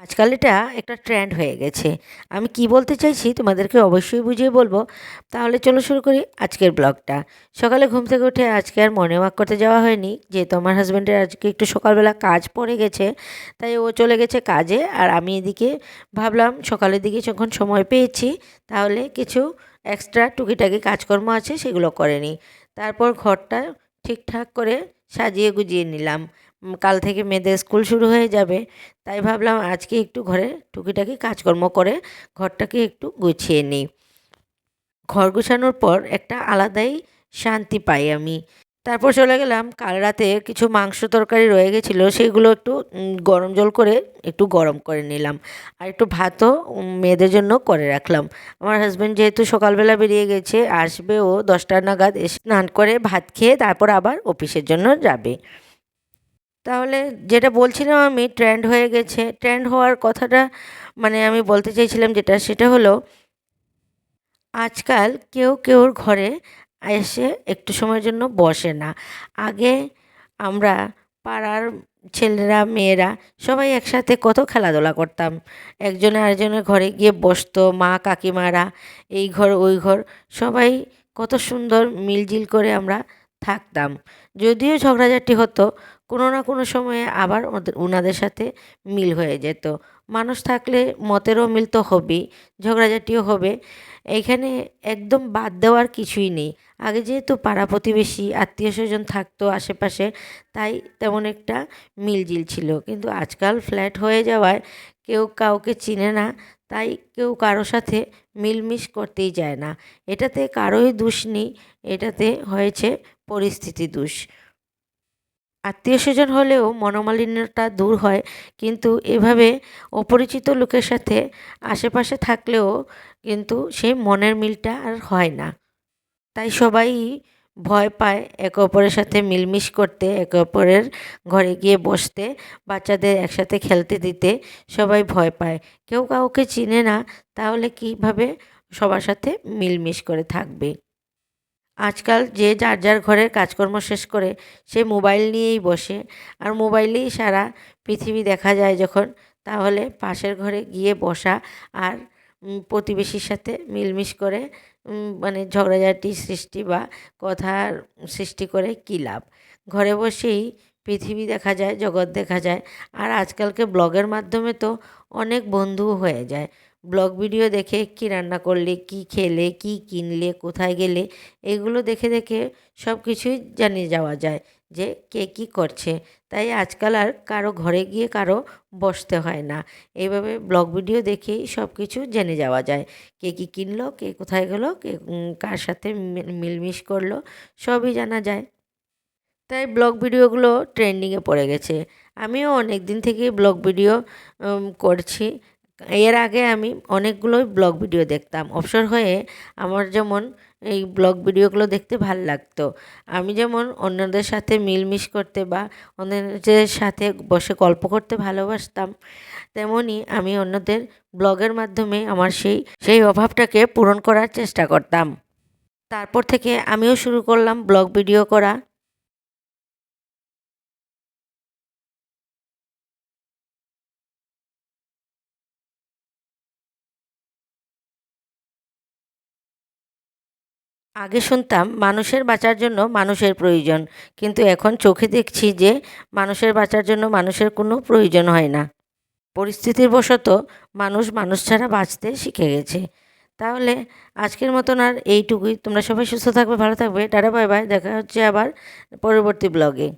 আজকাল এটা একটা ট্রেন্ড হয়ে গেছে। আমি কি বলতে চাইছি তোমাদেরকে অবশ্যই বুঝিয়ে বলবো। তাহলে চলো শুরু করি আজকের ব্লগটা। সকালে ঘুম থেকে উঠে আজকে আর মর্নিং ওয়াক করতে যাওয়া হয়নি, যেহেতু আমার হাজব্যান্ডের আজকে একটু সকালবেলা কাজ পড়ে গেছে, তাই ও চলে গেছে কাজে। আর আমি এদিকে ভাবলাম সকালের দিকে যখন সময় পেয়েছি তাহলে কিছু এক্সট্রা টুকিটাকি কাজকর্ম আছে সেগুলো করে নিই। তারপর ঘরটা ঠিকঠাক করে সাজিয়ে গুজিয়ে নিলাম। কাল থেকে মেয়েদের স্কুল শুরু হয়ে যাবে, তাই ভাবলাম আজকে একটু ঘরে টুকিটাকি কাজকর্ম করে ঘরটাকে একটু গুছিয়ে নিই। ঘর গুছানোর পর একটা আলাদাই শান্তি পাই আমি। তারপর চলে গেলাম, কাল রাতে কিছু মাংস তরকারি রয়ে গেছিলো, সেগুলো একটু গরম জল করে একটু গরম করে নিলাম। আর একটু ভাতও মেয়েদের জন্য করে রাখলাম। আমার হাজব্যান্ড যেহেতু সকালবেলা বেরিয়ে গেছে, আসবে ও 10টা নাগাদ, এসে স্নান করে ভাত খেয়ে তারপর আবার অফিসের জন্য যাবে। তাহলে যেটা বলছিলাম, আমি ট্রেন্ড হয়ে গেছে, ট্রেন্ড হওয়ার কথাটা মানে আমি বলতে চাইছিলাম যেটা, সেটা হলো আজকাল কেউ কেউর ঘরে এসে একটু সময়ের জন্য বসে না। আগে আমরা পাড়ার ছেলেরা মেয়েরা সবাই একসাথে কত খেলাধুলা করতাম, একজনে আরেকজনের ঘরে গিয়ে বসতো, মা কাকিমারা, এই ঘর ওই ঘর, সবাই কত সুন্দর মিলজিল করে আমরা থাকতাম। যদিও ঝগড়াঝাটি হতো, কোনো না কোনো সময়ে আবার ওনাদের সাথে মিল হয়ে যেত। মানুষ থাকলে মতেরও মিল তো হবেই, ঝগড়াঝাটিও হবে। এইখানে একদম বাদ দেওয়ার কিছুই নেই। আগে যেহেতু পাড়া প্রতিবেশী আত্মীয় স্বজন থাকতো আশেপাশে, তাই তেমন একটা মিলজিল ছিল। কিন্তু আজকাল ফ্ল্যাট হয়ে যাওয়ায় কেউ কাউকে চিনে না, তাই কেউ কারো সাথে মিলমিশ করতেই চায় না। এটাতে কারোই দোষ নেই, এটাতে হয়েছে পরিস্থিতি দোষ। আত্মীয় স্বজন হলেও মনোমালিন্যটা দূর হয়, কিন্তু এভাবে অপরিচিত লোকের সাথে আশেপাশে থাকলেও কিন্তু সেই মনের মিলটা আর হয় না। তাই সবাই ভয় পায় একে অপরের সাথে মিলমিশ করতে, একে অপরের ঘরে গিয়ে বসতে, বাচ্চাদের একসাথে খেলতে দিতে সবাই ভয় পায়। কেউ কাউকে চিনে না, তাহলে কীভাবে সবার সাথে মিলমিশ করে থাকবে? আজকাল যে যার যার ঘরের কাজকর্ম শেষ করে সে মোবাইল নিয়েই বসে, আর মোবাইলেই সারা পৃথিবী দেখা যায় যখন, তাহলে পাশের ঘরে গিয়ে বসা আর প্রতিবেশীর সাথে মিলমিশ করে মানে ঝগড়াঝাটি সৃষ্টি বা কথার সৃষ্টি করে কী লাভ? ঘরে বসেই পৃথিবী দেখা যায়, জগৎ দেখা যায়। আর আজকালকে ব্লগের মাধ্যমে তো অনেক বন্ধু হয়ে যায়। ব্লগ ভিডিও দেখে কী রান্না করলে, কী খেলে, কী কিনলে, কোথায় গেলে, এগুলো দেখে দেখে সব কিছুই জানিয়ে যাওয়া যায় যে কে কী করছে। তাই আজকাল আর কারো ঘরে গিয়ে কারো বসতে হয় না। এইভাবে ব্লগ ভিডিও দেখেই সব কিছু জেনে যাওয়া যায়। কে কী কিনলো, কে কোথায় গেলো, কে কার সাথে মিলমিশ করলো, সবই জানা যায়। তাই ব্লগ ভিডিওগুলো ট্রেন্ডিংয়ে পড়ে গেছে। আমিও অনেক দিন থেকেই ব্লগ ভিডিও করছি। এর আগে আমি অনেকগুলোই ব্লগ ভিডিও দেখতাম। অবসর হয়ে আমার যেমন এই ব্লগ ভিডিওগুলো দেখতে ভাল লাগতো। আমি যেমন অন্যদের সাথে মিলমিশ করতে বা অন্যদের সাথে বসে গল্প করতে ভালোবাসতাম, তেমনই আমি অন্যদের ব্লগের মাধ্যমে আমার সেই অভাবটাকে পূরণ করার চেষ্টা করতাম। তারপর থেকে আমিও শুরু করলাম ব্লগ ভিডিও করা। আগে শুনতাম মানুষের বাঁচার জন্য মানুষের প্রয়োজন, কিন্তু এখন চোখে দেখছি যে মানুষের বাঁচার জন্য মানুষের কোনো প্রয়োজন হয় না। পরিস্থিতির বশত মানুষ মানুষ ছাড়া বাঁচতে শিখে গেছে। তাহলে আজকের মতন আর এইটুকুই। তোমরা সবাই সুস্থ থাকবে, ভালো থাকবে। Tata, bye bye. দেখা হচ্ছে আবার পরবর্তী ব্লগে।